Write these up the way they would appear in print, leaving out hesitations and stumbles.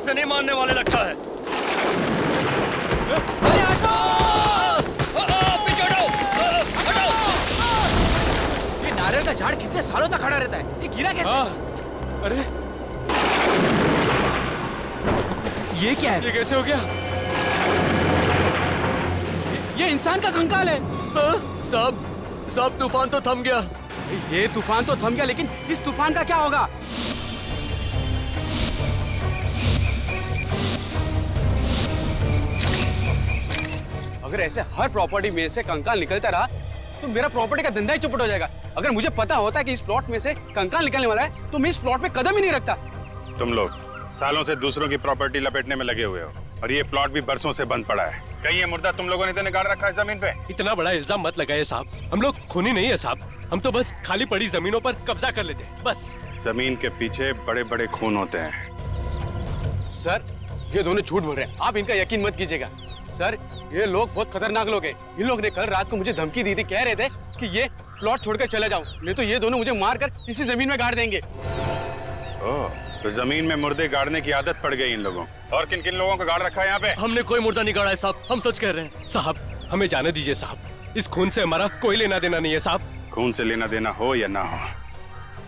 ऐसे नहीं मारने वाले लगता है। पीछे हटो, हटो। ये नारियल का झाड़ कितने सालों तक खड़ा रहता है, ये गिरा कैसे? अरे ये क्या है? ये कैसे हो गया? ये इंसान का कंकाल है। साहब तूफान तो थम गया। ये तूफान तो थम गया, लेकिन इस तूफान का क्या होगा? अगर ऐसे हर प्रॉपर्टी में से कंकाल निकलता रहा तो मेरा प्रॉपर्टी का धंधा ही चौपट हो जाएगा। अगर मुझे पता होता कि इस प्लॉट में से कंकाल निकलने वाला है तो मैं इस प्लॉट पे कदम ही नहीं रखता। तुम लोग सालों से दूसरों की प्रॉपर्टी लपेटने में लगे हुए हो और ये प्लॉट भी बरसों से बंद पड़ा है। कहीं ये मुर्दा तुम लोगों ने तो निकाल रखा है जमीन पे? इतना बड़ा इल्जाम मत लगाइए साहब, हम लोग खूनी नहीं है साहब, हम तो बस खाली पड़ी जमीनों पर कब्जा कर लेते हैं बस। जमीन के पीछे बड़े बड़े खून होते हैं। सर ये दोनों झूठ बोल रहे हैं, आप इनका यकीन मत कीजिएगा। सर ये लोग बहुत खतरनाक लोग हैं। इन लोग ने कल रात को मुझे धमकी दी थी, कह रहे थे कि ये प्लॉट छोड़कर चले जाऊं, नहीं तो ये दोनों मुझे मारकर इसी जमीन में गाड़ देंगे। ओह, तो जमीन में मुर्दे गाड़ने की आदत पड़ गई इन लोगों। और किन किन लोगों को गाड़ रखा है यहाँ पे? हमने कोई मुर्दा नहीं गाड़ा है साहब, हम सच कह रहे हैं। साहब हमें जाने दीजिए साहब, इस खून से हमारा कोई लेना देना नहीं है साहब। खून से लेना देना हो या ना हो,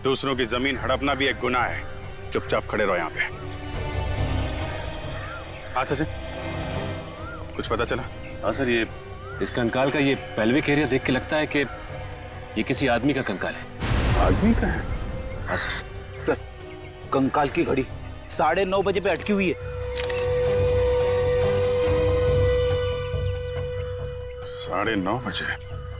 दूसरों की जमीन हड़पना भी एक गुनाह है। चुपचाप खड़े रहो यहाँ पे। हाँ सचिन, कुछ पता चला? हाँ सर, ये इस कंकाल का ये पेल्विक एरिया देख के लगता है कि ये किसी आदमी का कंकाल है। आदमी का है? हाँ सर। सर कंकाल की घड़ी 9:30 बजे पे अटकी हुई है। 9:30 बजे?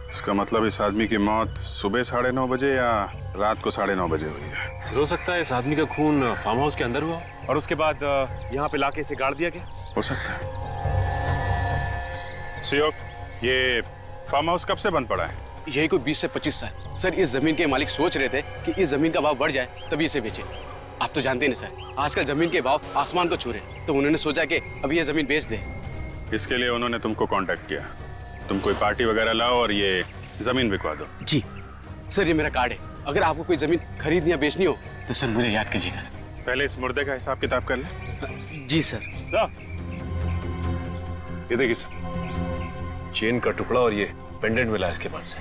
इसका मतलब इस आदमी की मौत सुबह 9:30 बजे या रात को 9:30 बजे हुई है। सर हो सकता है इस आदमी का खून फार्म हाउस के अंदर हुआ और उसके बाद यहाँ पे लाके इसे गाड़ दिया गया। हो सकता है। सियोक, ये फार्म हाउस कब से बंद पड़ा है? यही कोई 20 से 25 साल। सर इस जमीन के मालिक सोच रहे थे कि इस जमीन का भाव बढ़ जाए तभी इसे बेचे। आप तो जानते हैं सर, आजकल जमीन के भाव आसमान को छू रहे, तो उन्होंने सोचा कि अब ये जमीन बेच दे। इसके लिए उन्होंने तुमको कांटेक्ट किया। तुम कोई पार्टी वगैरह लाओ और ये जमीन बिकवा दो। जी सर, ये मेरा कार्ड है। अगर आपको कोई जमीन खरीदनी या बेचनी हो तो सर मुझे याद कीजिएगा। पहले इस मुर्दे का हिसाब किताब कर ले। जी सर। ये देखिए सर, चेन का टुकड़ा और ये पेंडेंट मिला है इसके पास से।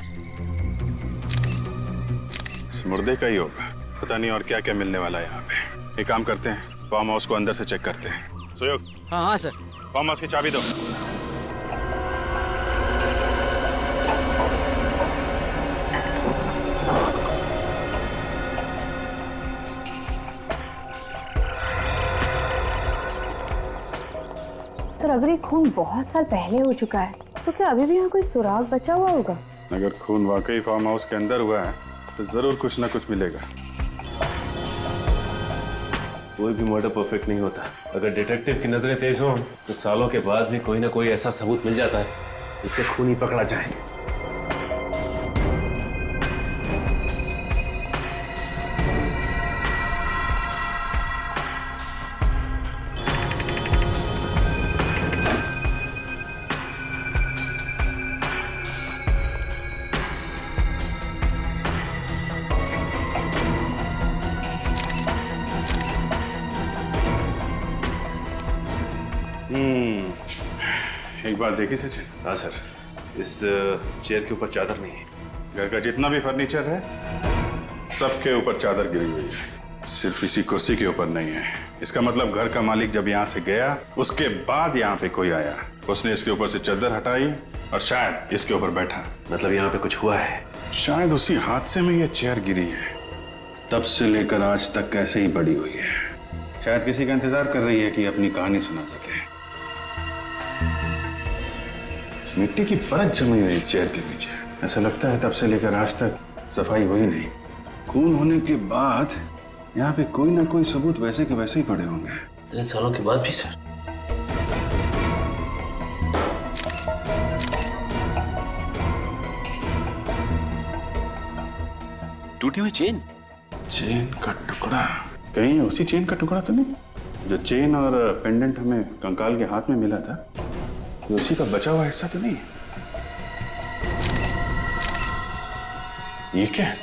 इस मुर्दे का ही होगा, पता नहीं और क्या क्या मिलने वाला है यहाँ पे। एक काम करते हैं, फार्म हाउस को अंदर से चेक करते हैं। सुयोग, हाँ सर। फार्म हाउस की चाबी दो। तो अगर ये खून बहुत साल पहले हो चुका है तो क्या अभी भी यहाँ कोई सुराग बचा हुआ होगा? अगर खून वाकई फार्म हाउस के अंदर हुआ है तो जरूर कुछ ना कुछ मिलेगा। कोई भी मर्डर परफेक्ट नहीं होता। अगर डिटेक्टिव की नजरें तेज हो तो सालों के बाद भी कोई ना कोई ऐसा सबूत मिल जाता है जिससे खूनी पकड़ा जाए। एक बात देखी सचिन? हाँ सर, इस चेयर के ऊपर चादर नहीं है। घर का जितना भी फर्नीचर है सबके ऊपर चादर गिरी हुई है, सिर्फ इसी कुर्सी के ऊपर नहीं है। इसका मतलब घर का मालिक जब यहाँ से गया उसके बाद यहाँ पे कोई आया, उसने इसके ऊपर से चादर हटाई और शायद इसके ऊपर बैठा। मतलब यहाँ पे कुछ हुआ है। शायद उसी हादसे में ये चेयर गिरी है, तब से लेकर आज तक ऐसे ही पड़ी हुई है। शायद किसी का इंतजार कर रही है कि अपनी कहानी सुना सके। मिट्टी की परत जमी हुई चेयर के नीचे, ऐसा लगता है तब से लेकर आज तक सफाई हुई नहीं। खून होने के बाद यहाँ पे कोई ना कोई सबूत वैसे के वैसे ही पड़े होंगे। इतने सालों के बाद भी सर। टूटी हुई चेन। चेन का टुकड़ा? कहीं उसी चेन का टुकड़ा तो नहीं जो चेन और पेंडेंट हमें कंकाल के हाथ में मिला था? तो उसी का बचा हुआ हिस्सा तो नहीं? ये क्या है?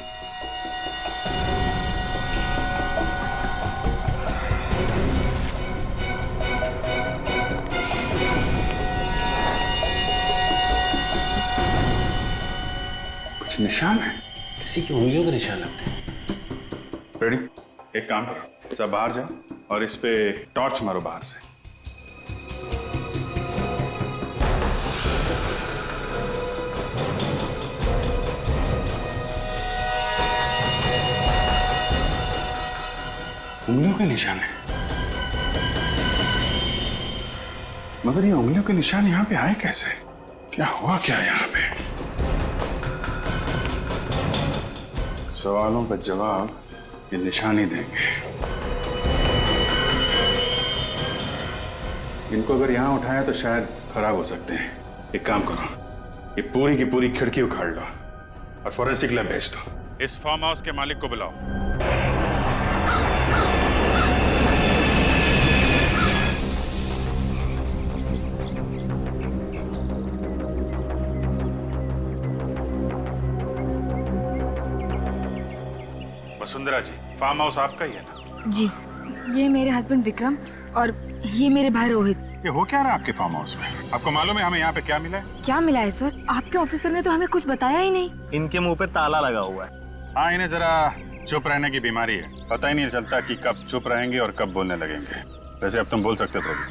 कुछ निशान है। किसी की उंगलियों के निशान लगते हैं। रेडी, एक काम करो, सब बाहर जाओ और इस पे टॉर्च मारो बाहर से। उंगलियों के निशान है, मगर ये उंगलियों के निशान यहाँ पे आए कैसे? क्या हुआ क्या यहाँ पे? सवालों का जवाब ये निशान ही देंगे। इनको अगर यहाँ उठाया तो शायद खराब हो सकते हैं। एक काम करो, ये पूरी की पूरी खिड़की उखाड़ लो और फोरेंसिक लैब भेज दो। इस फार्म हाउस के मालिक को बुलाओ। वसुंधरा जी, फार्म हाउस आपका ही है ना? जी, ये मेरे हस्बैंड विक्रम और ये मेरे भाई रोहित। ये हो क्या रहा है आपके फार्म हाउस में? आपको मालूम है हमें यहाँ पे क्या मिला है? क्या मिला है सर? आपके ऑफिसर ने तो हमें कुछ बताया ही नहीं। इनके मुंह पे ताला लगा हुआ है। हाँ, इन्हें जरा चुप रहने की बीमारी है। पता ही नहीं चलता कि कब चुप रहेंगे और कब बोलने लगेंगे। वैसे अब तुम बोल सकते थे अभी।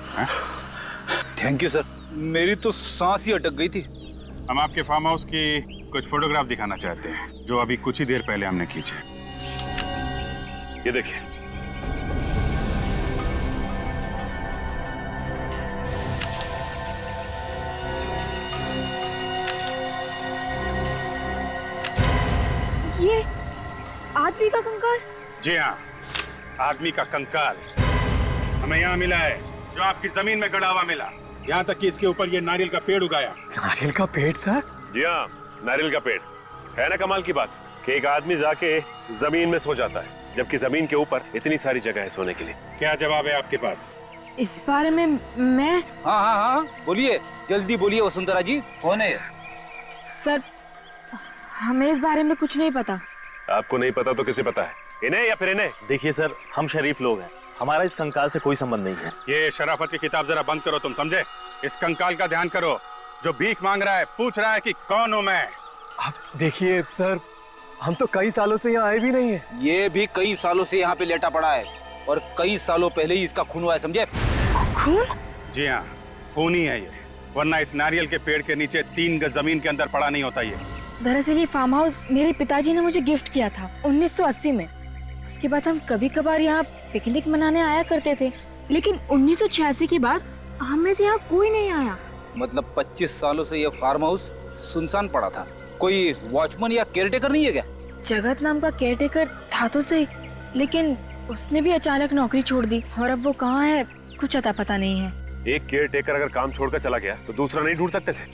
थैंक यू सर, मेरी तो सांस ही अटक गई थी। हम आपके फार्म हाउस की कुछ फोटोग्राफ दिखाना चाहते हैं, जो अभी कुछ ही देर पहले हमने खींचे। ये देखिए। ये आदमी का कंकाल? जी हाँ, आदमी का कंकाल हमें यहाँ मिला है, जो आपकी जमीन में गड़ा हुआ मिला। यहाँ तक कि इसके ऊपर ये नारियल का पेड़ उगाया। नारियल का पेड़ सर? जी हाँ, नारियल का पेड़। है ना कमाल की बात कि एक आदमी जाके जमीन में सो जाता है, जबकि जमीन के ऊपर इतनी सारी जगह है सोने के लिए। क्या जवाब है आपके पास? इस बारे में मैं... हाँ, बोलिए, जल्दी बोलिए वसुंधरा जी, कौन है? सर, हमें इस बारे में कुछ नहीं पता। आपको नहीं पता तो किसे पता है? इन्हें या फिर इन्हें? देखिए सर, हम शरीफ लोग हैं, हमारा इस कंकाल से कोई संबंध नहीं है। ये शराफत की किताब जरा बंद करो, तुम समझे? इस कंकाल का ध्यान करो, जो भीख मांग रहा है, पूछ रहा है कि कौन हूं मैं। आप देखिए सर, हम तो कई सालों से यहाँ आए भी नहीं है। ये भी कई सालों से यहाँ पे लेटा पड़ा है और कई सालों पहले ही इसका खून हुआ है, समझे? खून? जी हाँ, खून ही है ये, वरना इस नारियल के पेड़ के नीचे 3 गज जमीन के अंदर पड़ा नहीं होता ये। दरअसल ये फार्म हाउस मेरे पिताजी ने मुझे गिफ्ट किया था 1980 में। उसके बाद हम कभी कभार यहाँ पिकनिक मनाने आया करते थे, लेकिन 1986 के बाद हम में से यहाँ कोई नहीं आया। मतलब 25 सालों से ये फार्म हाउस सुनसान पड़ा था। कोई वॉचमैन या केयरटेकर नहीं है क्या? जगत नाम का केयरटेकर था तो सही, लेकिन उसने भी अचानक नौकरी छोड़ दी और अब वो कहाँ है कुछ अता पता नहीं है। एक केयर टेकर अगर काम छोड़कर चला गया तो दूसरा नहीं ढूंढ सकते थे?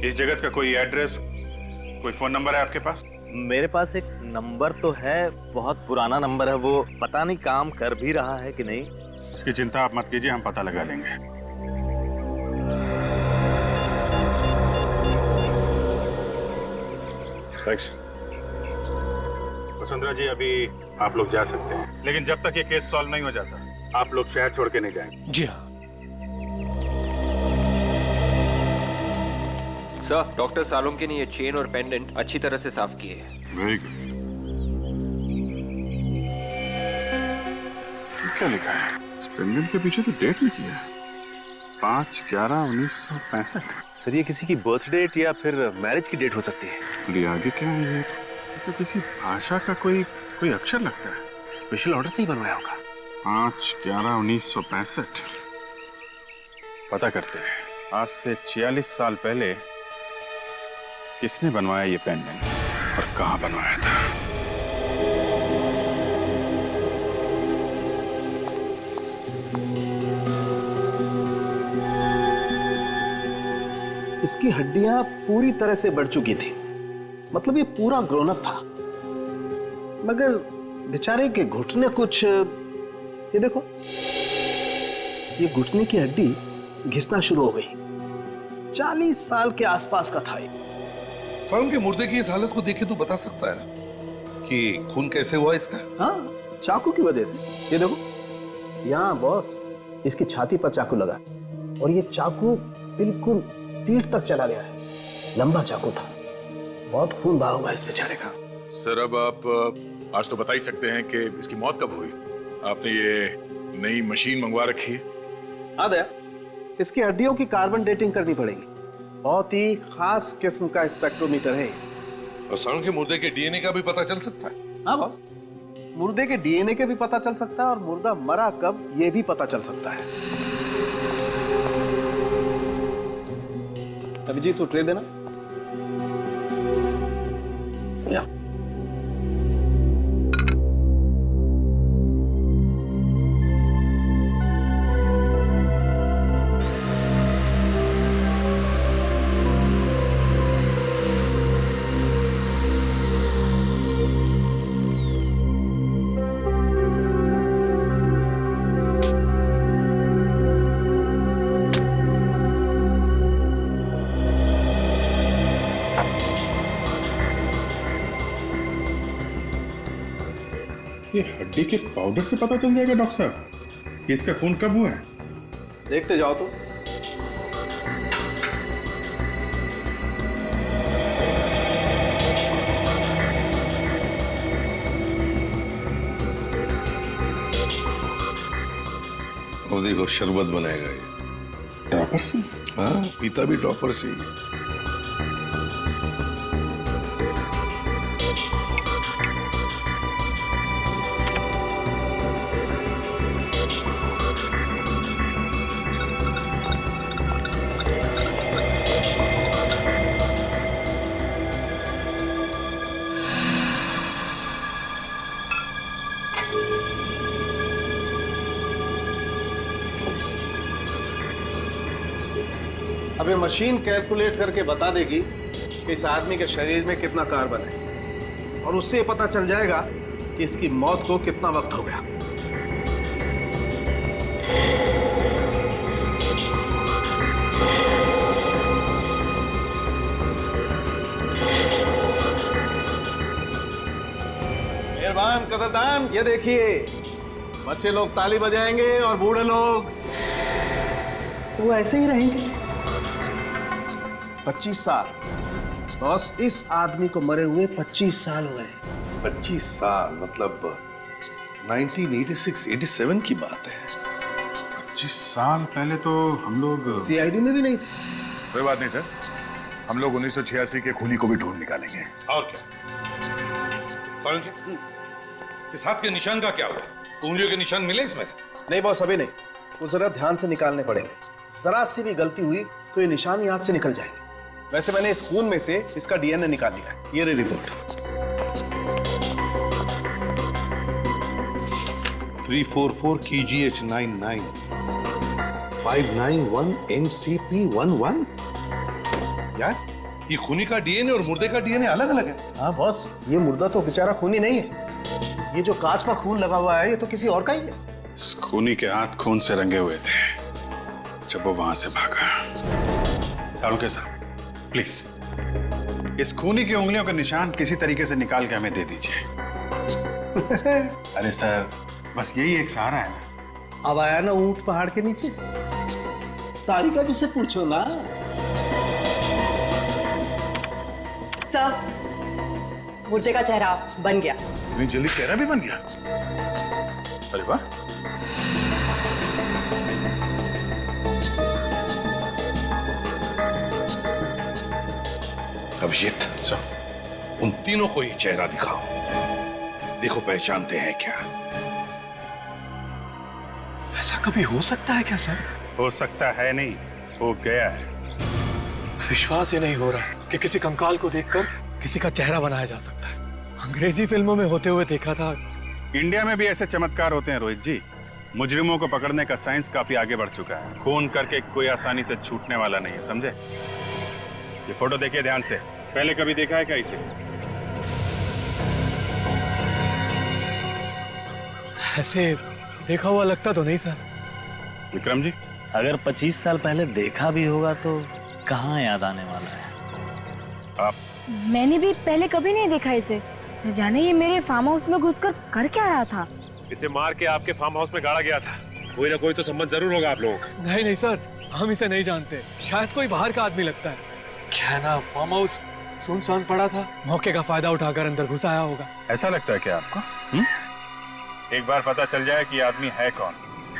इस जगत का कोई एड्रेस, कोई फोन नंबर है आपके पास? मेरे पास एक नंबर तो है, बहुत पुराना नंबर है, वो पता नहीं काम कर भी रहा है कि नहीं। इसकी चिंता आप मत कीजिए, हम पता लगा लेंगे। थैंक्स। वसुंधरा जी, अभी आप लोग जा सकते हैं, लेकिन जब तक ये केस सॉल्व नहीं हो जाता आप लोग शहर छोड़ के नहीं जाएंगे। जी हाँ। सर, डॉक्टर सालों के ने ये चेन और पेंडेंट अच्छी तरह से साफ किए हैं। Very good. क्या लिखा है इस पेंडेंट के पीछे? तो डेट लिखी है 5/11/1965। सर, ये किसी की बर्थ डेट या फिर मैरिज की डेट हो सकती है। अरे आगे क्या है ये? तो किसी भाषा का कोई अक्षर लगता है। स्पेशल ऑर्डर से ही बनवाया होगा। 5/11/1965। पता करते हैं आज से 46 साल पहले किसने बनवाया ये पेंडेंट और कहाँ बनवाया था। इसकी हड्डियां पूरी तरह से बढ़ चुकी थी, मतलब ये पूरा ग्रोन अप था, मगर बेचारे के घुटने कुछ, ये देखो, ये घुटने की हड्डी घिसना शुरू हो गई। 40 साल के आसपास का था ये। सालों के मुर्दे की इस हालत को देखे तो बता सकता है ना कि खून कैसे हुआ इसका? हाँ, चाकू की वजह से। ये देखो, यहाँ बॉस इसकी छाती पर चाकू लगा और ये चाकू बिल्कुल पीठ तक चला गया है। लंबा चाकू था। बहुत खून बहा हुआ है इस बेचारे का। सर अब आप आज तो बता ही सकते हैं कि इसकी मौत कब हुई। आपने ये नई मशीन मंगवा रखी है। हाँ दया, इसकी हड्डियों की कार्बन डेटिंग करनी पड़ेगी। बहुत ही खास किस्म का स्पेक्ट्रोमीटर है। और सालों के मुर्दे के डीएनए का भी पता चल सकता है। हाँ बॉस, मुर्दे के डीएनए के भी पता चल सकता है और मुर्दा मरा कब ये भी पता चल सकता है। अभिजीत तू ट्रे देना। या ये हड्डी के पाउडर से पता चल जाएगा डॉक्टर साहब कि इसका खून कब हुआ है? देखते जाओ तो। और देखो शरबत बनाएगा ये। ड्रॉपर से? हाँ, पीता भी ड्रॉपर से ही। अब ये मशीन कैलकुलेट करके बता देगी कि इस आदमी के शरीर में कितना कार्बन है और उससे ये पता चल जाएगा कि इसकी मौत को कितना वक्त हो गया। मेहरबान कदरदान, ये देखिए, बच्चे लोग ताली बजाएंगे और बूढ़े लोग तो वो ऐसे ही रहेंगे। 25 साल बॉस, इस आदमी को मरे हुए 25 साल हो गए। 25 साल मतलब 1986-87 की बात है। 25 साल पहले तो हम लोग सीआईडी में भी नहीं थे। कोई बात नहीं सर, हम लोग 1986 के खूनी को भी ढूंढ निकालेंगे। और क्या सालुंके, इस हाथ के निशान का क्या हुआ? उंगलियों के निशान मिले इसमें से? नहीं बॉस, अभी नहीं, वो जरा ध्यान से निकालने पड़ेंगे। जरा सी भी गलती हुई तो ये निशान ही हाथ से निकल जाएंगे। वैसे मैंने इस खून में से इसका डीएनए निकाल लिया है। ये रही रिपोर्ट। 344 KGH99 591 MCP11। यार, ये खूनी का डीएनए और मुर्दे का डीएनए अलग अलग है। हाँ बॉस, ये मुर्दा तो बेचारा खूनी नहीं है। ये जो कांच पर खून लगा हुआ है ये तो किसी और का ही है। इस खूनी के हाथ खून से रंगे हुए थे जब वो वहां से भागा। सालुंके साहब, प्लीज इस खूनी की उंगलियों के निशान किसी तरीके से निकाल के हमें दे दीजिए। अरे सर, बस यही एक सहारा है ना। अब आया ना ऊंट पहाड़ के नीचे, तारिका जी से पूछो ना। सर, मुर्दे का चेहरा बन गया। इतनी जल्दी चेहरा भी बन गया? अरे वाह। अभिजीत, उन तीनों को ही चेहरा दिखाओ, देखो पहचानते हैं क्या। ऐसा कभी हो सकता है क्या सर? हो सकता है नहीं, हो गया है। विश्वास ही नहीं हो रहा कि किसी कंकाल को देखकर किसी का चेहरा बनाया जा सकता है। अंग्रेजी फिल्मों में होते हुए देखा था। इंडिया में भी ऐसे चमत्कार होते हैं रोहित जी। मुजरिमों को पकड़ने का साइंस काफी आगे बढ़ चुका है। खून करके कोई आसानी से छूटने वाला नहीं है, समझे? ये फोटो देखिए ध्यान से। पहले कभी देखा है क्या इसे? ऐसे देखा हुआ लगता तो नहीं सर। विक्रम जी, अगर 25 साल पहले देखा भी होगा तो कहाँ याद आने वाला है? आप? मैंने भी पहले कभी नहीं देखा इसे। न जाने ये मेरे फार्म हाउस में घुसकर कर क्या रहा था। इसे मार के आपके फार्म हाउस में गाड़ा गया था। कोई ना कोई तो संबंध जरूर होगा आप लोगों का। नहीं नहीं सर, हम इसे नहीं जानते। शायद कोई बाहर का आदमी लगता है। क्या है ना, फार्म हाउस सुनसान पड़ा था, मौके का फायदा उठाकर अंदर घुस आया होगा। ऐसा लगता है क्या आपको? एक बार पता चल जाए कि आदमी है कौन,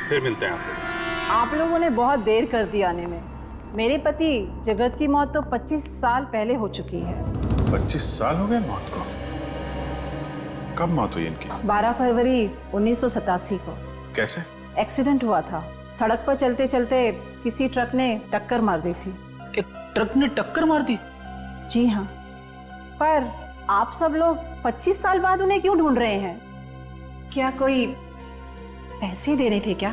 फिर मिलते हैं आप लोगों से। आप लोगों ने बहुत देर कर दी आने में। मेरे पति जगत की मौत तो 25 साल पहले हो चुकी है। 25 साल हो गए मौत को? कब मौत हुई इनकी? 12 फरवरी 1987 को। कैसे? एक्सीडेंट हुआ था। सड़क पर चलते चलते किसी ट्रक ने टक्कर मार दी थी। एक ट्रक ने टक्कर मार दी? जी हाँ। पर आप सब लोग 25 साल बाद उन्हें क्यों ढूंढ रहे हैं? क्या कोई पैसे देने थे क्या?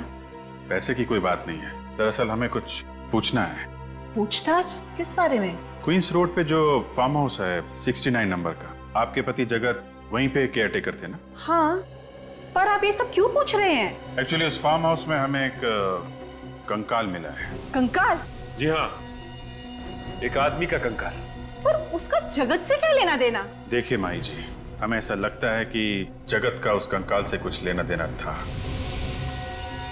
पैसे की कोई बात नहीं है, दरअसल हमें कुछ पूछना है। पूछताछ किस बारे में? क्वींस रोड पे जो फार्म हाउस है 69 नंबर का, आपके पति जगत वहीं पे केयर टेकर थे ना? हाँ, पर आप ये सब क्यों पूछ रहे हैं? एक्चुअली उस फार्म हाउस में हमें एक कंकाल मिला है। कंकाल? जी हाँ, एक आदमी का कंकाल। पर उसका जगत से क्या लेना देना? देखिए माई जी, हमें ऐसा लगता है कि जगत का उस कंकाल से कुछ लेना देना था।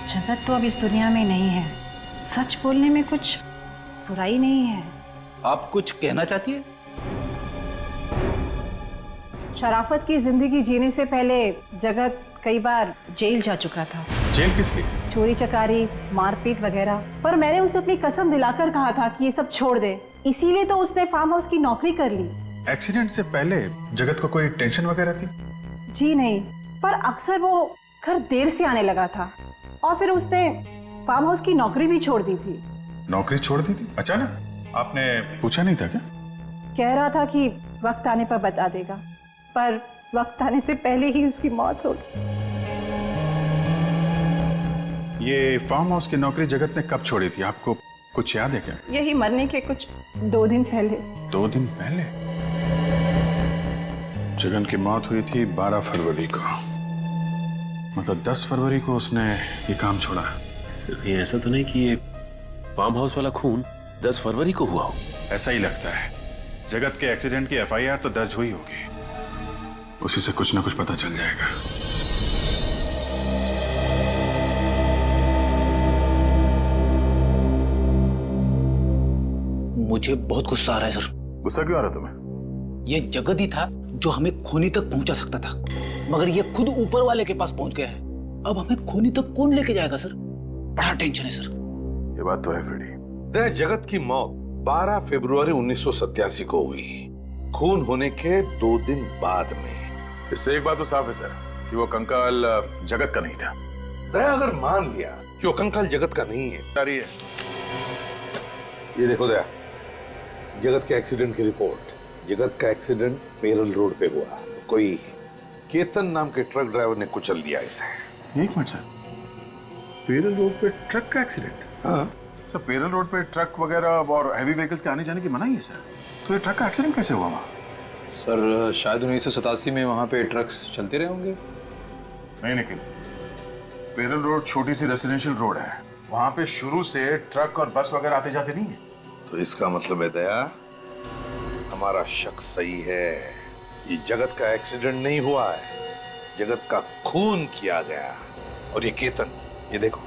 जगत तो अब इस दुनिया में नहीं है। सच बोलने में कुछ बुराई नहीं है। आप कुछ कहना चाहती है? शराफत की जिंदगी जीने से पहले जगत कई बार जेल जा चुका था। जेल किस लिए? चोरी चकारी, मारपीट वगैरह। पर मैंने उसे अपनी कसम दिलाकर कहा था कि ये सब छोड़ दे, इसीलिए तो उसने फार्म हाउस की नौकरी कर ली। एक्सीडेंट से पहले जगत को कोई टेंशन वगैरह थी? जी नहीं, पर अक्सर वो घर देर से आने लगा था और फिर उसने फार्म हाउस की नौकरी भी छोड़ दी थी। नौकरी छोड़ दी थी अचानक? आपने पूछा नहीं था क्या? कह रहा था कि वक्त आने पर बता देगा, पर वक्त आने से पहले ही उसकी मौत हो गई। ये फार्म हाउस की नौकरी जगत ने कब छोड़ी थी, आपको कुछ याद है क्या? यही मरने के कुछ 2 दिन पहले। 2 दिन पहले? जगन की मौत हुई थी 12 फरवरी को, मतलब 10 फरवरी को उसने ये काम छोड़ा। सिर्फ ये ऐसा तो नहीं कि ये फार्म हाउस वाला खून 10 फरवरी को हुआ हो? ऐसा ही लगता है। जगत के एक्सीडेंट की FIR तो दर्ज हुई होगी, उसी से कुछ ना कुछ पता चल जाएगा। मुझे बहुत गुस्सा आ रहा है सर। गुस्सा क्यों आ रहा तुम्हें? ये जगत ही था जो हमें खूनी तक पहुंचा सकता था, मगर ये खुद ऊपर वाले के पास पहुंच गया है। अब हमें खूनी तक कौन लेके जाएगा सर? बड़ा टेंशन है सर। ये बात तो है फ्रेडी। जगत की मौत 12 फरवरी 1987 को हुई, खून होने के 2 दिन बाद में। इससे एक बात तो साफ है सर कि वो कंकाल जगत का नहीं था। दया अगर मान लिया कि वो कंकाल जगत का नहीं है, सारी है। ये देखो दया, जगत के एक्सीडेंट की रिपोर्ट। जगत का एक्सीडेंट पेरल रोड पे हुआ। कोई केतन नाम के ट्रक ड्राइवर ने कुचल दिया इसे। एक मिनट सर, पेरल रोड पे ट्रक का एक्सीडेंट? हाँ सर, पेरल रोड पे ट्रक वगैरह और हैवी व्हीकल्स के आने जाने की मनाही है सर, तो ये ट्रक का एक्सीडेंट कैसे हुआ वहाँ? सर शायद 1987 में वहाँ पे ट्रक्स चलते रहे होंगे। नहीं निखिल, पेरल रोड छोटी सी रेसिडेंशियल रोड है, वहाँ पे शुरू से ट्रक और बस वगैरह आते जाते नहीं है। तो इसका मतलब है दया, हमारा शक सही है। ये जगत का एक्सीडेंट नहीं हुआ है, जगत का खून किया गया। और ये केतन, ये देखो,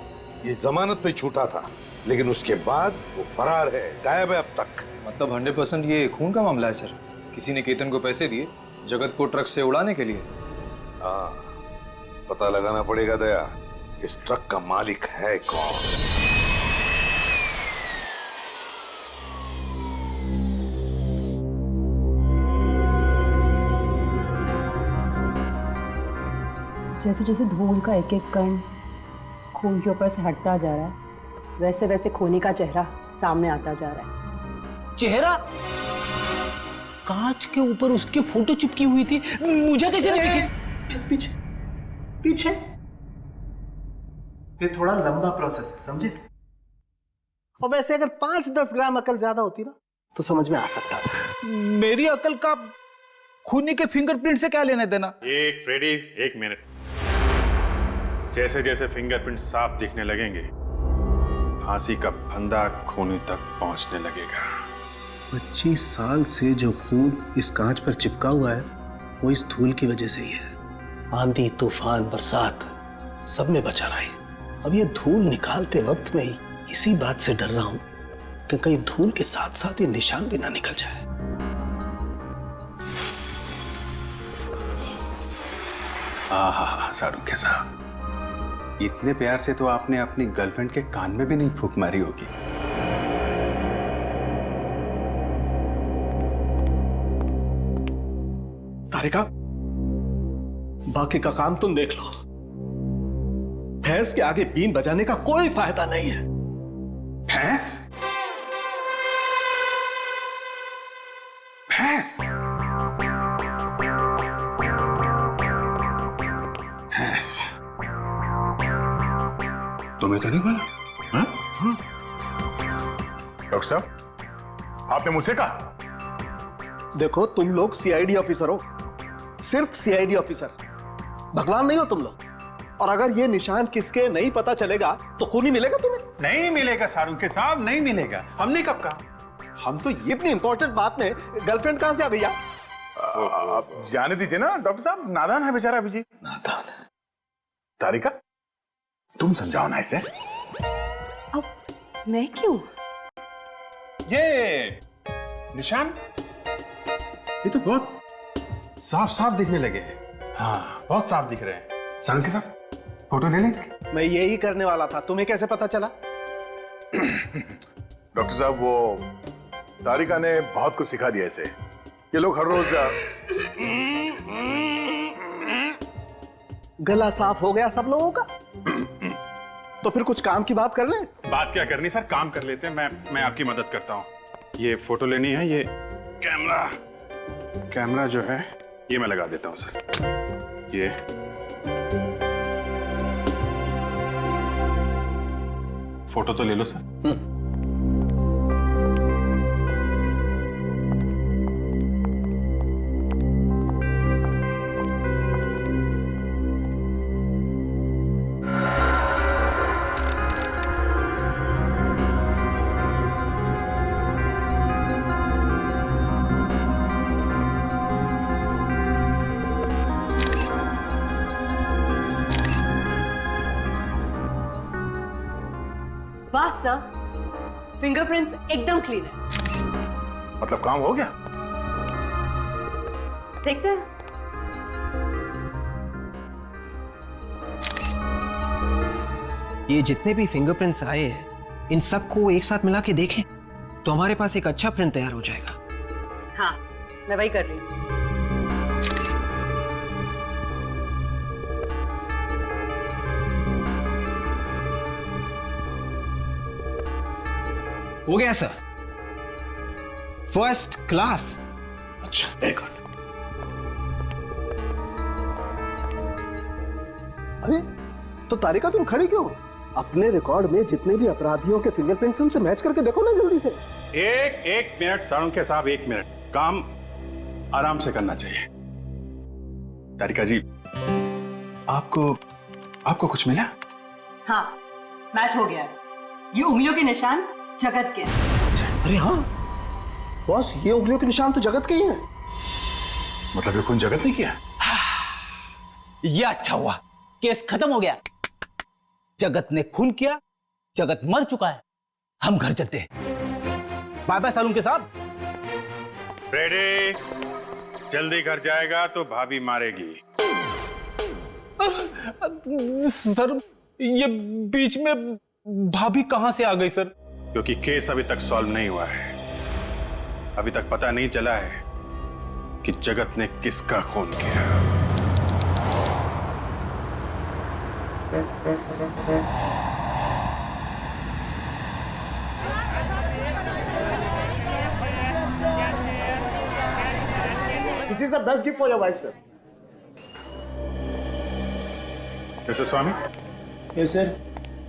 ये जमानत पे छूटा था, लेकिन उसके बाद वो फरार है, गायब है अब तक। मतलब 100% ये खून का मामला है सर। किसी ने केतन को पैसे दिए जगत को ट्रक से उड़ाने के लिए। हाँ, पता लगाना पड़ेगा दया, इस ट्रक का मालिक है कौन। जैसे जैसे धूल का एक एक कण खून के ऊपर से हटता जा रहा है, वैसे वैसे खूनी का चेहरा सामने आता जा रहा है। चेहरा? कांच के ऊपर उसकी फोटो चिपकी हुई थी, मुझे कैसे नहीं दिखी? पीछे पीछे। ये थोड़ा लंबा प्रोसेस है, समझे? और वैसे अगर 5-10 ग्राम अकल ज्यादा होती ना तो समझ में आ सकता था। मेरी अकल का खूनी के फिंगरप्रिंट से क्या लेने देना? एक फ्रेडी, एक मिनट। जैसे जैसे फिंगरप्रिंट साफ दिखने लगेंगे, फांसी का फंदा खूनी तक पहुंचने लगेगा। 25 साल से जो खून इस कांच पर चिपका हुआ है वो इस धूल की वजह से ही है। आंधी, तूफान, बरसात सब में बचा रहा है। अब ये धूल निकालते वक्त में ही इसी बात से डर रहा हूं कि कहीं धूल के साथ साथ ये निशान भी ना निकल जाए। हाँ शाहरुख के साहब, इतने प्यार से तो आपने अपनी गर्लफ्रेंड के कान में भी नहीं फूंक मारी होगी। तारिका, बाकी का काम तुम देख लो। भैंस के आगे बीन बजाने का कोई फायदा नहीं है। भैंस? भैंस? भैंस? तुम्हें तो नहीं बोला? हाँ? डॉक्टर साहब, आपने मुझसे कहा? देखो, तुम लोग सीआईडी ऑफिसर हो, सिर्फ सीआईडी ऑफिसर, भगवान नहीं हो तुम लोग। और अगर ये निशान किसके नहीं पता चलेगा तो खून ही मिलेगा तुम्हें। नहीं मिलेगा शाहरुख के साहब, नहीं मिलेगा। हमने कब कहा? हम तो इतनी इंपॉर्टेंट बात में गर्लफ्रेंड कहां से आ गई? आप जाने दीजिए ना डॉक्टर साहब, नादान है बेचारा अभिजीत। नादान? तारिका, तुम समझाओ ना इसे। अब मैं क्यों? ये निशान, ये तो बहुत साफ साफ दिखने लगे हैं। हाँ, बहुत साफ दिख रहे हैं। शाहरुख के साहब, फोटो ले लें? मैं यही करने वाला था, तुम्हें कैसे पता चला? डॉक्टर साहब, वो तारिका ने बहुत कुछ सिखा दिया इसे। ये लोग हर रोज गला साफ हो गया सब लोगों का। तो फिर कुछ काम की बात कर लें। बात क्या करनी सर, काम कर लेते हैं। मैं आपकी मदद करता हूँ। ये फोटो लेनी है, ये कैमरा जो है ये मैं लगा देता हूँ सर। ये फोटो तो ले लो सर। बस सर, फिंगरप्रिंट्स एकदम क्लीन है। मतलब काम हो गया? देखते हैं। ये जितने भी फिंगरप्रिंट्स आए हैं, इन सबको एक साथ मिला के देखें तो हमारे पास एक अच्छा प्रिंट तैयार हो जाएगा। हाँ, मैं वही कर रही हूँ। हो गया सर, फर्स्ट क्लास। अच्छा, वेरी गुड। अरे तो तारिका, तुम खड़ी क्यों? अपने रिकॉर्ड में जितने भी अपराधियों के फिंगरप्रिंट्स हैं उनसे मैच करके देखो ना जल्दी से। एक मिनट शाहरुख के साहब, एक मिनट। काम आराम से करना चाहिए। तारिका जी, आपको कुछ मिला? हाँ, मैच हो गया है। ये उंगलियों के निशान जगत के हैं। अरे हाँ बॉस, ये उंगलियों के निशान तो जगत के ही हैं। मतलब ये खून जगत ने किया? ये अच्छा हुआ, केस खत्म हो गया। जगत ने खून किया, जगत मर चुका है। हम घर चलते हैं। बाय बाय सालून के साहब। रेडी? जल्दी घर जाएगा तो भाभी मारेगी। सर, ये बीच में भाभी कहां से आ गई सर? क्योंकि केस अभी तक सॉल्व नहीं हुआ है। अभी तक पता नहीं चला है कि जगत ने किसका खून किया। This is the best gift for your wife, sir. Mister Swami? Yes, sir.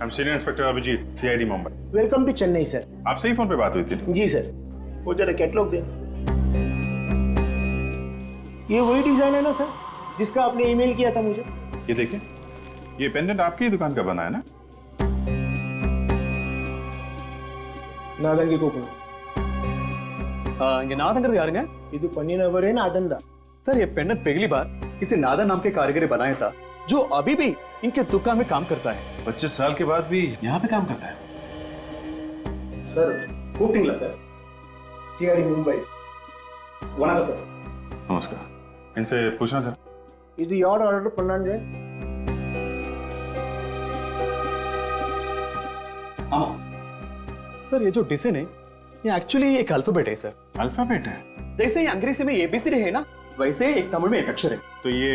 I'm Senior Inspector Abhijeet, CID Mumbai. Welcome to Chennai, sir. आपसे ही फोन पे बात हुई थी? जी सर। वो जरा कैटलॉग दे। ये वही डिजाइन है ना सर, जिसका आपने ईमेल किया था मुझे? ये देखिए, ये पेंडेंट आपकी ही दुकान का बना है ना? नादंगी को இங்க நாதங்கிறது யாருங்க? இது பண்ணினவரே नादन दा। सर, ये पेंडेंट पहली बार किसी नादन नाम के कारीगर ने बनाया था, जो अभी भी इनके दुकान में काम करता है। 25 साल के बाद भी यहाँ पे काम करता है। सर, கூப்பிட்டீங்களா सर? CID मुंबई। वनागा सर। नमस्कार। इनसे पूछना था। இது யார் ஆர்டர் பண்ணாங்க? हाँ सर, ये जो डिसेन है ये एक्चुअली एक अल्फाबेट है सर। अल्फाबेट है? जैसे ही अंग्रेजी में एबीसीडी है ना, वैसे एक तमिल में एक अक्षर है। तो ये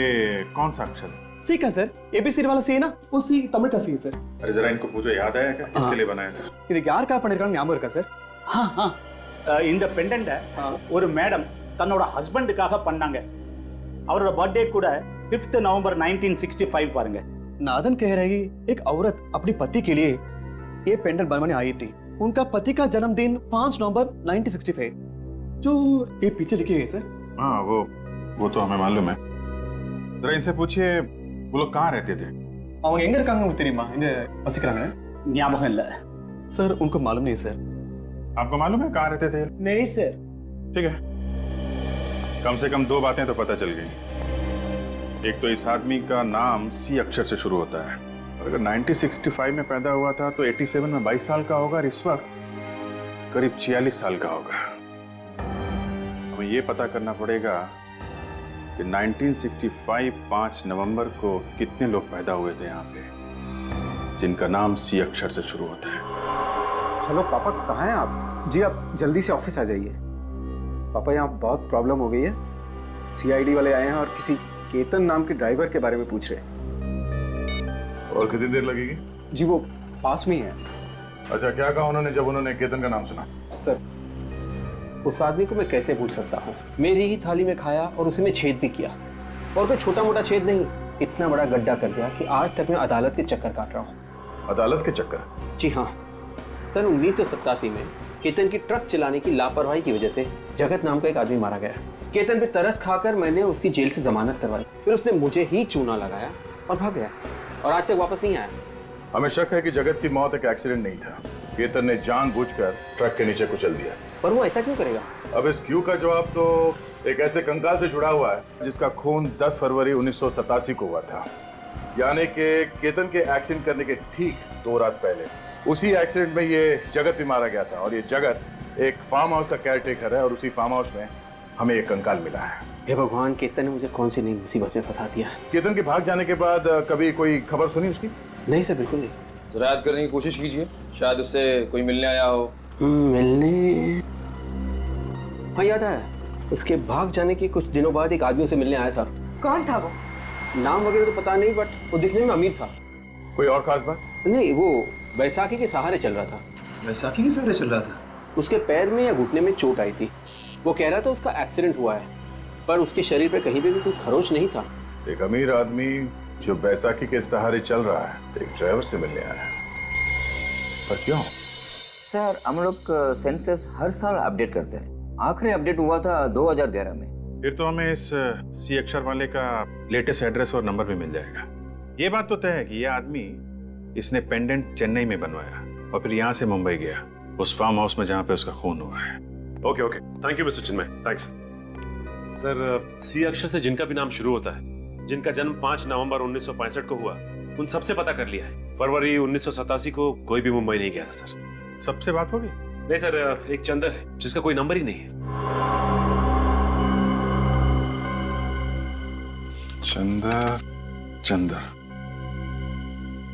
कौन सा अक्षर है? सी का सर, एबीसीडी वाला सी है ना, वो सी तमिल का सी है सर। अरे जरा इनको पूछो, याद आया क्या किसके लिए बनाया था? இது யாருக்கா பண்ணிருக்காங்க ஞாபகம் இருக்கா சார்? இந்த பெண்டன்ட்டை ஒரு மேடம் தன்னோட ஹஸ்பண்டுக்காக பண்ணாங்க. அவரோட बर्थडे கூட 5th नवंबर 1965 பாருங்க. नादन कह रही एक औरत अपनी पति के लिए ये पेंडेंट बनवाने आई थी। उनका पति का जन्मदिन 5 नवंबर 1965 जो ये पीछे लिखे है सर। हाँ वो तो हमें मालूम है। जरा इनसे पूछिए वो लोग कहाँ रहते थे? அவங்க எங்க இருக்காங்க உங்களுக்கு தெரியுமா? எங்க வசிக்கிறாங்க? ஞாபகம் இல்ல सर, उनको मालूम नहीं सर। आपको मालूम है कहाँ रहते थे? नहीं सर। ठीक है, कम से कम 2 बातें तो पता चल गई। एक तो इस आदमी का नाम सी अक्षर से शुरू होता है। अगर 1965 में पैदा हुआ था तो 87 में 22 साल का होगा और इस वक्त करीब 46 साल का होगा। हमें ये पता करना पड़ेगा कि 1965 5 नवंबर को कितने लोग पैदा हुए थे यहाँ पे जिनका नाम सी अक्षर से शुरू होता है। हेलो पापा, कहाँ हैं आप? जी आप जल्दी से ऑफिस आ जाइए। पापा यहाँ बहुत प्रॉब्लम हो गई है। सीआईडी वाले आए हैं और किसी केतन नाम के ड्राइवर के बारे में पूछ रहे हैं। और कितनी देर लगेगी? जी वो पास में ही है। अच्छा, क्या कहा उन्होंने जब उन्होंने केतन का नाम सुना? सर, उस आदमी को मैं कैसे भूल सकता हूँ? मेरी ही थाली में खाया और उसी में छेद भी किया, और कोई छोटा मोटा छेद नहीं, इतना बड़ा गड्ढा कर दिया कि आज तक मैं अदालत के चक्कर काट रहा हूँ। अदालत के चक्कर? जी हाँ सर, 1987 में केतन की ट्रक चलाने की लापरवाही की वजह से जगत नाम का एक आदमी मारा गया। केतन पे तरस खाकर मैंने उसकी जेल से जमानत करवाई, फिर उसने मुझे ही चूना लगाया और भाग गया, और आज तक वापस नहीं आया। हमें शक है कि जगत की मौत एक एक्सीडेंट नहीं था। केतन ने जानबूझकर ट्रक के नीचे कुचल दिया। पर वो ऐसा क्यों करेगा? अब इस क्यों का जवाब तो एक ऐसे कंकाल से जुड़ा हुआ है जिसका खून 10 फरवरी 1987 को हुआ था, यानी कि केतन के एक्सीडेंट करने के ठीक 2 रात पहले उसी एक्सीडेंट में ये जगत भी मारा गया था। और ये जगत एक फार्म हाउस का केयरटेकर है और उसी फार्म हाउस में हमें एक कंकाल मिला है। हे भगवान, केतन ने मुझे कौन सी नई मुसीबत में फंसा दिया। केतन के भाग जाने के बाद कभी कोई खबर सुनी उसकी? नहीं सर, बिल्कुल नहीं। जरा याद करने की कोशिश कीजिए, शायद उससे कोई मिलने आया हो। मिलने? हाँ याद आया, उसके भाग जाने के कुछ दिनों बाद एक आदमी उसे मिलने आया था। कौन था वो? नाम वगैरह तो पता नहीं, बट वो दिखने में अमीर था। कोई और खास बात? नहीं, वो बैसाखी के सहारे चल रहा था। बैसाखी के सहारे चल रहा था? उसके पैर में या घुटने में चोट आई थी। वो कह रहा था उसका एक्सीडेंट हुआ है, पर उसके शरीर पे कहीं पे भी कोई खरोच नहीं था। एक अमीर आदमी जो बैसाखी के सहारे चल रहा है, एक ड्राइवर से मिलने आया है, पर क्यों? सर, हम लोग सेंसस हर साल अपडेट करते हैं। आखिरी अपडेट हुआ था 2011 में। फिर तो हमें इस सी अक्षर वाले का लेटेस्ट एड्रेस और नंबर भी मिल जाएगा। ये बात तो तय है कि ये आदमी इसने पेंडेंट चेन्नई में बनवाया और फिर यहाँ से मुंबई गया, उस फार्म हाउस में जहाँ पे उसका खून हुआ है। Okay thank you mister Chinmay, thanks. Sir, C अक्षर से जिनका भी नाम शुरू होता है, जिनका जन्म 5 नवंबर 1965 को हुआ, उन सबसे पता कर लिया है। फरवरी 1987 को कोई भी मुंबई नहीं गया था सर। सबसे बात होगी? नहीं सर, एक चंदर है जिसका कोई नंबर ही नहीं है। चंदर,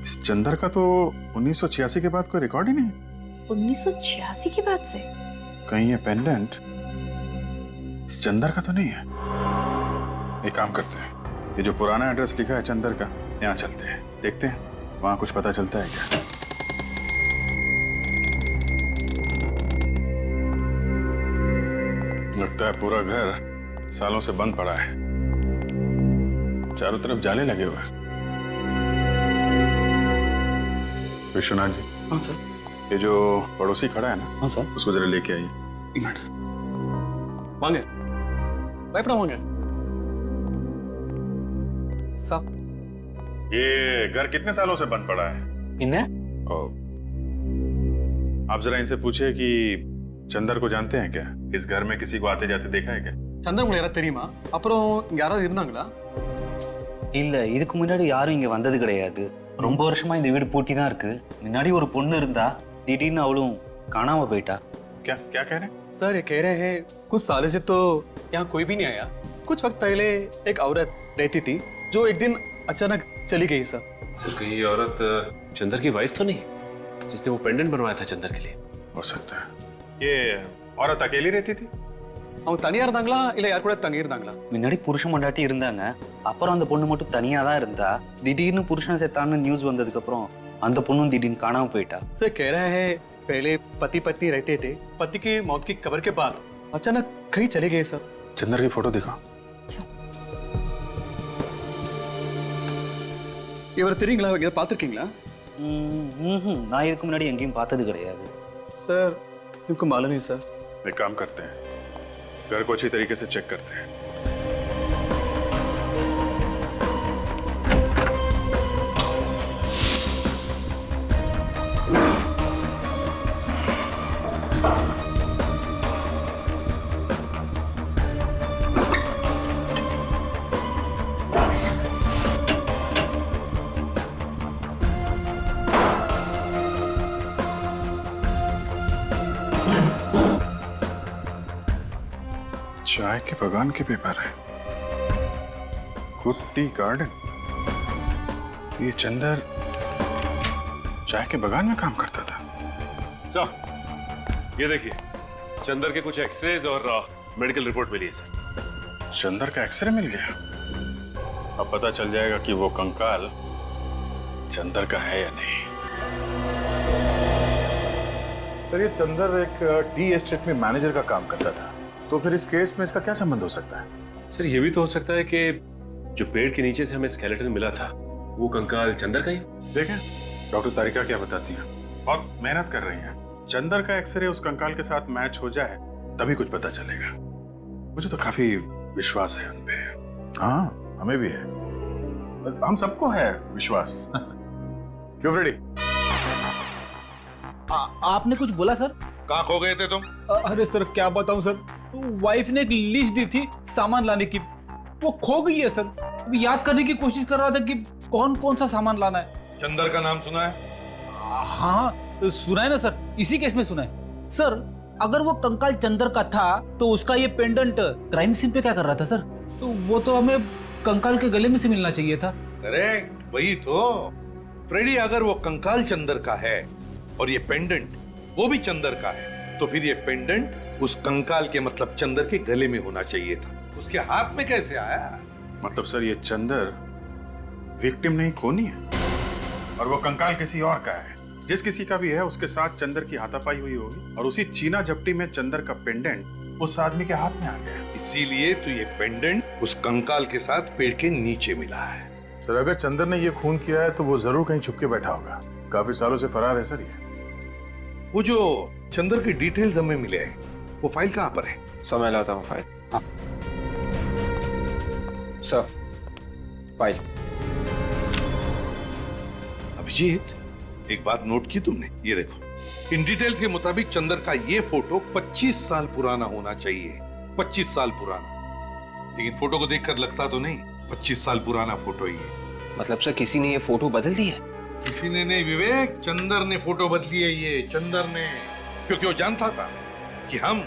इस चंदर का तो 1986 के बाद कोई रिकॉर्ड ही नहीं। 1986 के बाद से? कहीं ये पेंडेंट इस चंदर का तो नहीं है। एक काम करते हैं, ये जो पुराना एड्रेस लिखा है चंदर का, यहाँ चलते हैं, देखते हैं वहां कुछ पता चलता है क्या। लगता है पूरा घर सालों से बंद पड़ा है, चारों तरफ जाले लगे हुए हैं। विश्वनाथ जी। हाँ सर। ये जो पड़ोसी खड़ा है ना? हाँ सर। उसको जरा लेके आइए। एक मिनट। वांगे भयपड़ा वांगे साहब, ये घर कितने सालों से बंद पड़ा है? इन्हें? आप जरा इनसे पूछिए कि चंदर को जानते हैं क्या? इस घर में किसी को आते जाते देखा है क्या? चंदर को यारा தெரியுமா? அப்புறம் யாராவது இருந்தாங்களா? இல்ல, இதுக்கு முன்னாடி யாரும் இங்க வந்தது கிடையாது. ரொம்ப வருஷமா இந்த வீடு பூட்டி தான் இருக்கு. முன்னாடி ஒரு பொண்ணு இருந்தா, திடீர்னு அவளும் காணாம போயிட்டா. क्या क्या कह रहे हैं? सर, ये कह रहे हैं कुछ सालों से तो यहाँ कोई भी नहीं आया। कुछ वक्त पहले एक औरत रहती थी, जो एक दिन अचानक चली गई सर। सर कहीं ये औरत चंदर की वाइफ तो नहीं जिसने वो पेंडेंट बनवाया था चंदर के लिए? हो सकता है। ये औरत अकेली रहती थी? அவங்க தனியா இருந்தாங்களா இல்ல யார் கூட தங்கி இருந்தாங்களா? முன்னாடி புருஷன் பொண்டாட்டி இருந்தாங்க. அப்புறம் அந்த பொண்ணு மட்டும் தனியா தான் இருந்தா. திடீர்னு புருஷன் செத்தான்னு நியூஸ் வந்ததுக்கு அப்புறம் அந்த பொண்ணும் திடீர்னு காணாம போயிட்டா. सर कह रहा है पहले पति पत्नी रहते थे, पति की मौत की खबर के बाद अचानक कहीं चले गए सर। चंदर की फोटो दिखा। இவர் தெரியுங்களா? இவங்க பார்த்திருக்கீங்களா? நான் இதுக்கு முன்னாடி எங்கேயும் பார்த்தது கிடையாது सर। इनको मालूम नहीं सर। एक काम करते हैं, घर को अच्छी तरीके से चेक करते हैं। चाय के बगान के पेपर है। Good tea garden. ये चंदर चाय के बगान में काम करता था। सर ये देखिए चंदर के कुछ एक्सरेज और मेडिकल रिपोर्ट मिली है सर। चंदर का एक्सरे मिल गया। अब पता चल जाएगा कि वो कंकाल चंदर का है या नहीं। सर ये चंदर एक टी एस्टेट में मैनेजर का काम करता था, तो फिर इस केस में इसका क्या संबंध हो सकता है? सर ये भी तो हो सकता है कि जो पेड़ के नीचे से हमें स्केलेटन मिला था वो कंकाल चंदर का ही। देखें डॉक्टर तारिका क्या बताती हैं। बहुत मेहनत कर रही हैं। चंदर का एक्सरे उस कंकाल के साथ मैच हो जाए तभी कुछ पता चलेगा। मुझे तो काफी विश्वास है उन पे। हाँ हमें भी है, हम सबको है विश्वास। क्यों फ्रेडी? आपने कुछ बोला सर? कहाँ खो गए थे तुम? अरे सर क्या बताऊं सर, वाइफ ने एक लिस्ट दी थी सामान लाने की, वो खो गई है सर। अभी याद करने की कोशिश कर रहा था कि कौन कौन सा सामान लाना है। चंदर का नाम सुना है? हाँ सुना है ना सर, इसी केस में सुना है सर। अगर वो कंकाल चंदर का था तो उसका ये पेंडेंट क्राइम सीन पे क्या कर रहा था सर? तो वो तो हमें कंकाल के गले में से मिलना चाहिए था। करेक्ट, वही तो फ्रेडी। अगर वो कंकाल चंदर का है और ये पेंडेंट वो भी चंदर का है, तो फिर ये पेंडेंट उस कंकाल के मतलब चंदर के गले में होना चाहिए था। उसके हाथ में कैसे आया? मतलब सर ये चंदर विक्टिम नहीं, खूनी है, और वो कंकाल किसी और का है। जिस किसी का भी है उसके साथ चंदर की हाथापाई हुई होगी और उसी चीना झपटी में चंदर का पेंडेंट उस आदमी के हाथ में आ गया। इसीलिए तो ये पेंडेंट उस कंकाल के साथ पेड़ के नीचे मिला है। सर अगर चंदर ने ये खून किया है तो वो जरूर कहीं छुप के बैठा होगा। काफी सालों से फरार है सर ये। वो जो चंदर की डिटेल्स हमें मिले हैं, वो फाइल कहाँ पर है? समय लाता हूँ फाइल। हाँ। Sir file. अभिजीत एक बात नोट की तुमने? ये देखो इन डिटेल्स के मुताबिक चंदर का ये फोटो 25 साल पुराना होना चाहिए। 25 साल पुराना, लेकिन फोटो को देखकर लगता तो नहीं 25 साल पुराना फोटो ही है। मतलब सर किसी ने ये फोटो बदल दी है? किसी ने नहीं विवेक, चंदर ने फोटो बदली है ये, चंदर ने। क्योंकि वो जानता था कि हम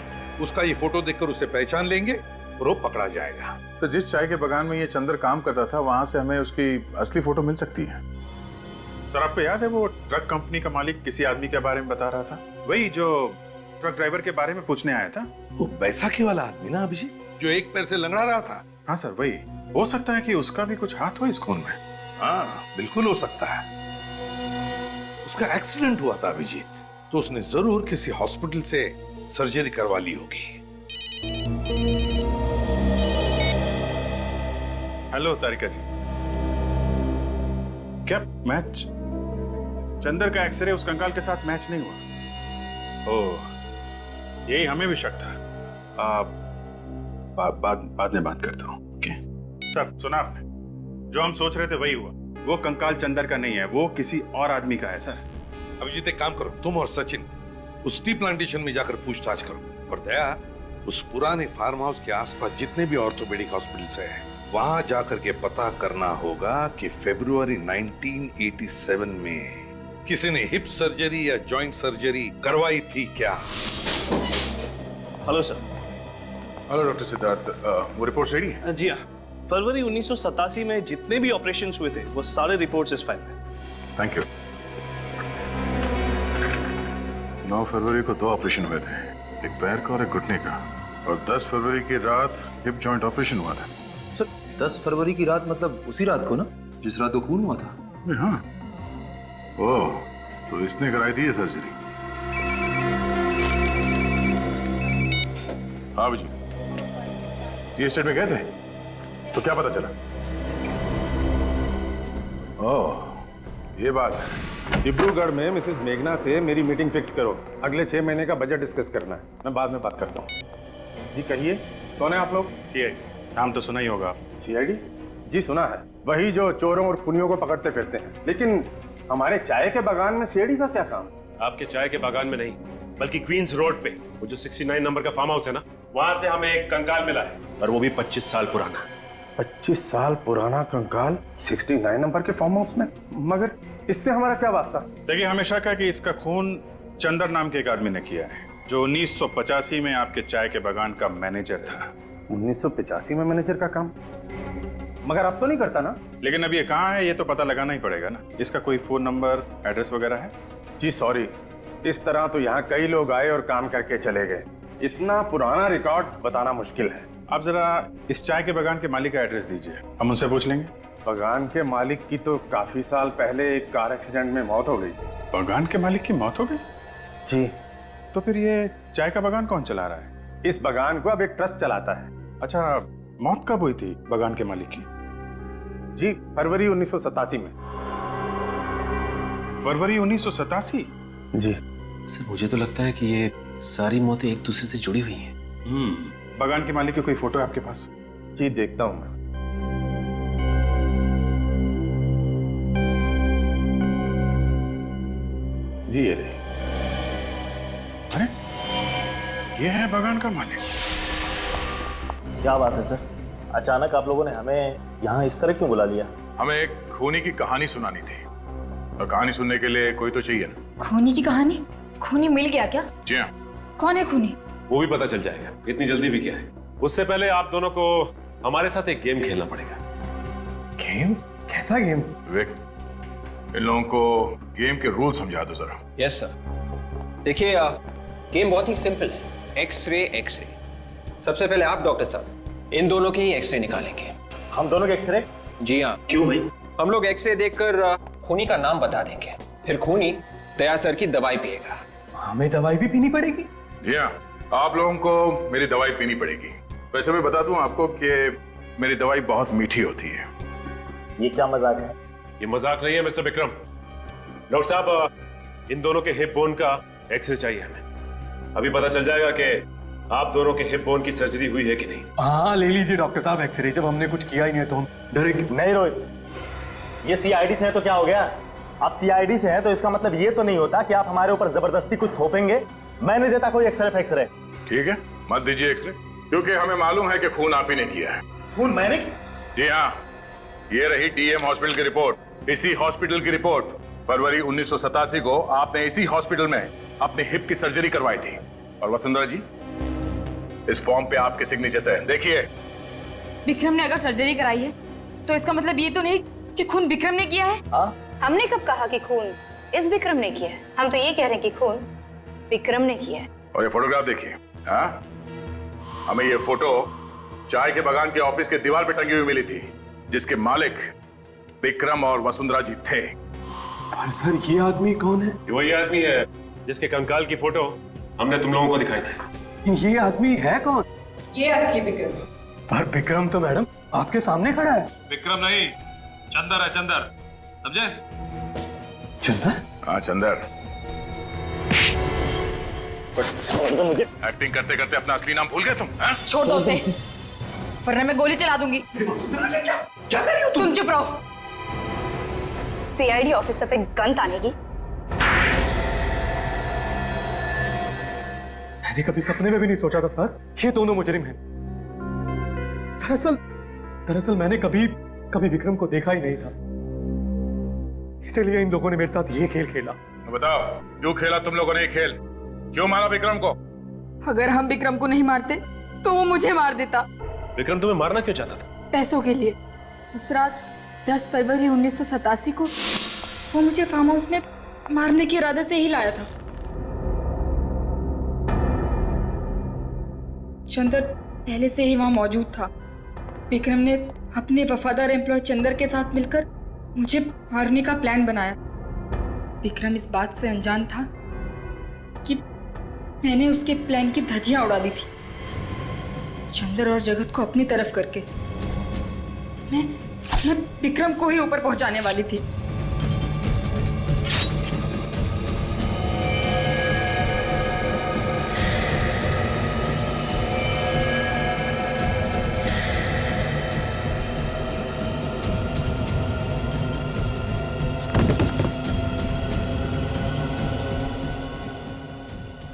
उसका ये फोटो देखकर उसे पहचान लेंगे और वो पकड़ा जाएगा। सर जिस चाय के बगान में ये चंदर काम करता था वहां से हमें उसकी असली फोटो मिल सकती है। सर आपको याद है वो ट्रक कंपनी का मालिक किसी आदमी के बारे में बता रहा था, वही जो ट्रक ड्राइवर के बारे में पूछने आया था? वो बैसाखी वाला आदमी ना अभिजीत, जो एक पैर से लंगड़ा रहा था। हाँ सर वही। हो सकता है कि उसका भी कुछ हाथ हो इस खून में। हाँ बिल्कुल हो सकता है। उसका एक्सीडेंट हुआ था अभिजीत, तो उसने जरूर किसी हॉस्पिटल से सर्जरी करवा ली होगी। हेलो तारिका जी, क्या मैच? चंदर का एक्सरे उस कंकाल के साथ मैच नहीं हुआ? ओह यही हमें भी शक था। बाद में बात करता हूँ। ओके सर सुना आपने, जो हम सोच रहे थे वही हुआ। वो कंकाल चंदर का नहीं है, वो किसी और आदमी का है सर। अभिजीत एक काम करो, तुम और सचिन उस टी प्लांटेशन में जाकर पूछताछ करो, और दया उस पुराने फार्म हाउस के आसपास जितने भी ऑर्थोपेडिक हॉस्पिटल्स हैं वहां जाकर के पता करना होगा कि फरवरी 1987 में किसी ने हिप सर्जरी या जॉइंट सर्जरी करवाई थी क्या? Hello sir. Hello doctor Siddharth, वो रिपोर्ट रेडी है? जी हाँ, फरवरी 1987 में जितने भी ऑपरेशन हुए थे वो सारे रिपोर्ट्स इस फाइल में। Thank you. 9 फरवरी को 2 ऑपरेशन हुए थे, एक पैर का और एक घुटने का, और 10 फरवरी की रात हिप जॉइंट ऑपरेशन हुआ था। सर 10 फरवरी की रात मतलब उसी रात को ना, जिस रात को खून हुआ था? हाँ। ओह, तो इसने कराई थी ये सर्जरी। हाँ जी, ये स्टेट में गए थे, तो क्या पता चला? ओह, ये बात है। डिब्रूगढ़ में मिसेस मेघना से मेरी मीटिंग फिक्स करो, अगले 6 महीने का बजट डिस्कस करना है। मैं बाद में बात करता हूँ। जी कहिए, कौन है आप लोग? सीआईडी। नाम तो सुना ही होगा। सीआईडी? जी सुना है, वही जो चोरों और पुनियों को पकड़ते फिरते हैं। लेकिन हमारे चाय के बागान में सीआईडी का क्या काम? आपके चाय के बागान में नहीं, बल्कि क्वींस रोड पे वो जो 69 नंबर का फार्म हाउस है ना, वहां से हमें एक कंकाल मिला है, और वो भी 25 साल पुराना। 25 साल पुराना कंकाल 69 नंबर के फार्म हाउस में? मगर इससे हमारा क्या वास्ता? देखिए, हमेशा कहा कि इसका खून चंदर नाम के एक आदमी ने किया है, जो 1985 में आपके चाय के बागान का मैनेजर था। 1985 में मैनेजर का काम? मगर अब तो नहीं करता ना? लेकिन अब ये कहाँ है ये तो पता लगाना ही पड़ेगा ना। इसका कोई फोन नंबर, एड्रेस वगैरह है? जी सॉरी, इस तरह तो यहाँ कई लोग आए और काम करके चले गए, इतना पुराना रिकॉर्ड बताना मुश्किल है। आप जरा इस चाय के बागान के मालिक का एड्रेस दीजिए, हम उनसे पूछ लेंगे। बागान के मालिक की तो काफी साल पहले एक कार एक्सीडेंट में मौत हो गई। बागान के मालिक की मौत हो गई? जी। तो फिर ये चाय का बागान कौन चला रहा है? इस बागान को अब एक ट्रस्ट चलाता है। अच्छा, मौत कब हुई थी बागान के मालिक की? जी फरवरी 1987 में। फरवरी 1987? जी सर, मुझे तो लगता है कि ये सारी मौतें एक दूसरे से जुड़ी हुई हैं। बागान के मालिक की कोई फोटो है आपके पास? जी देखता हूं मैं। जी ये रही। अरे ये है बागान का मालिक। क्या बात है सर, अचानक आप लोगों ने हमें यहाँ इस तरह क्यों बुला लिया? हमें एक खूनी की कहानी सुनानी थी, और कहानी सुनने के लिए कोई तो चाहिए ना। खूनी की कहानी? खूनी मिल गया क्या? जी हाँ। कौन है खूनी? वो भी पता चल जाएगा, इतनी जल्दी भी क्या है। उससे पहले आप दोनों को हमारे साथ एक गेम खेलना पड़ेगा। गेम? कैसा गेम? विवेक, इन लोगों को गेम के रूल समझा दो जरा। Yes sir. देखिए, गेम बहुत ही सिंपल है। X ray X ray. सबसे पहले आप डॉक्टर साहब इन दोनों के ही एक्सरे निकालेंगे। हम दोनों के एक्सरे? जी हाँ। क्यों भाई? हम लोग एक्सरे देखकर खूनी का नाम बता देंगे, फिर खूनी दया सर की दवाई पिएगा। हमें दवाई भी पीनी पड़ेगी? जी हाँ, आप लोगों को मेरी दवाई पीनी पड़ेगी। वैसे मैं बता दूं आपको कि मेरी दवाई बहुत मीठी होती है। ये क्या मजाक है? ये मजाक नहीं है मिस्टर विक्रम। डॉक्टर साहब, इन दोनों के हिप बोन का एक्सरे चाहिए हमें। अभी पता चल जाएगा कि आप दोनों के हिप बोन की सर्जरी हुई है कि नहीं। हाँ ले लीजिए डॉक्टर साहब एक्सरे, जब हमने कुछ किया ही नहीं है तो हम डरेंगे नहीं रोहित, ये सीआईडी से है तो क्या हो गया? आप सीआईडी से हैं तो इसका मतलब ये तो नहीं होता कि आप हमारे ऊपर जबरदस्ती कुछ थोपेंगे। मैं नहीं देता कोई एक्सरे फैक्सरे। ठीक है, मत दीजिए एक्सरे, क्योंकि हमें मालूम है कि खून आप ही ने किया है। खून मैंने? जी हाँ, ये रही डीएम हॉस्पिटल की रिपोर्ट। इसी हॉस्पिटल की रिपोर्ट। फरवरी 1987 को आपने इसी हॉस्पिटल में अपने हिप की सर्जरी करवाई थी। और वसुंधरा जी, इस फॉर्म पे आपके सिग्नेचर है, देखिए। विक्रम ने अगर सर्जरी कराई है तो इसका मतलब ये तो नहीं कि खून विक्रम ने किया है। हमने कब कहा कि खून इस विक्रम ने किया है? हम तो ये कह रहे हैं कि खून विक्रम ने किया है। और ये फोटोग्राफ देखिए। हाँ, हमें ये फोटो चाय के बागान के ऑफिस के दीवार पे टंगी हुई मिली थी, जिसके मालिक विक्रम और वसुंधरा जी थे। पर सर ये आदमी कौन है? ये वही आदमी है जिसके कंकाल की फोटो हमने तुम लोगों को दिखाई थी। ये आदमी है कौन? ये असली विक्रम। पर विक्रम तो मैडम आपके सामने खड़ा है। विक्रम नहीं, चंदर है, चंदर, समझे? चंदर? हाँ चंदर। छोड़ दो मुझे। एक्टिंग करते करते अपना असली नाम भूल गए तुम? छोड़ दो उसे, वरना मैं गोली चला दूंगी। क्या कर रही हो तुम चुप रहो। सीआईडी ऑफिसर पे गन तानेगी? मैंने कभी सपने में भी नहीं सोचा था सर ये दोनों मुजरिम हैं। दरअसल मैंने कभी विक्रम को देखा ही नहीं था, इसीलिए इन लोगों ने मेरे साथ ये खेल खेला। बताओ, क्यों खेला तुम लोगों ने ये खेल? क्यों मारा विक्रम को? अगर हम विक्रम को नहीं मारते तो वो मुझे मार देता। विक्रम तुम्हें मारना क्यों चाहता था? पैसों के लिए। उस रात 10 फरवरी 1987 को वो मुझे फार्म हाउस में मारने के इरादे से ही लाया था। चंदर पहले से ही वहां मौजूद था। विक्रम ने अपने वफादार एम्प्लॉय चंदर के साथ मिलकर मुझे मारने का प्लान बनाया। विक्रम इस बात से अनजान था कि मैंने उसके प्लान की धज्जियां उड़ा दी थी, चंदर और जगत को अपनी तरफ करके। मैं विक्रम को ही ऊपर पहुंचाने वाली थी।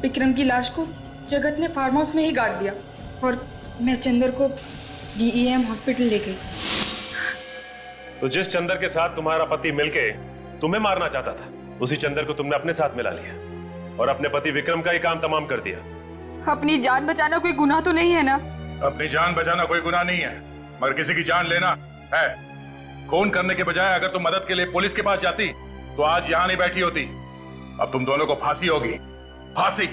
विक्रम की लाश को जगत ने फार्म हाउस में ही गाड़ दिया और मैं चंदर को DEM हॉस्पिटल ले गई। तो जिस चंदर के साथ तुम्हारा पति मिलके तुम्हें मारना चाहता था, उसी चंदर को तुमने अपने साथ मिला लिया और अपने पति विक्रम का ही काम तमाम कर दिया। अपनी जान बचाना कोई गुनाह तो नहीं है ना? अपनी जान बचाना कोई गुनाह नहीं है, मगर किसी की जान लेना है। खून करने के बजाय अगर तुम मदद के लिए पुलिस के पास जाती तो आज यहां नहीं बैठी होती। अब तुम दोनों को फांसी होगी, फांसी।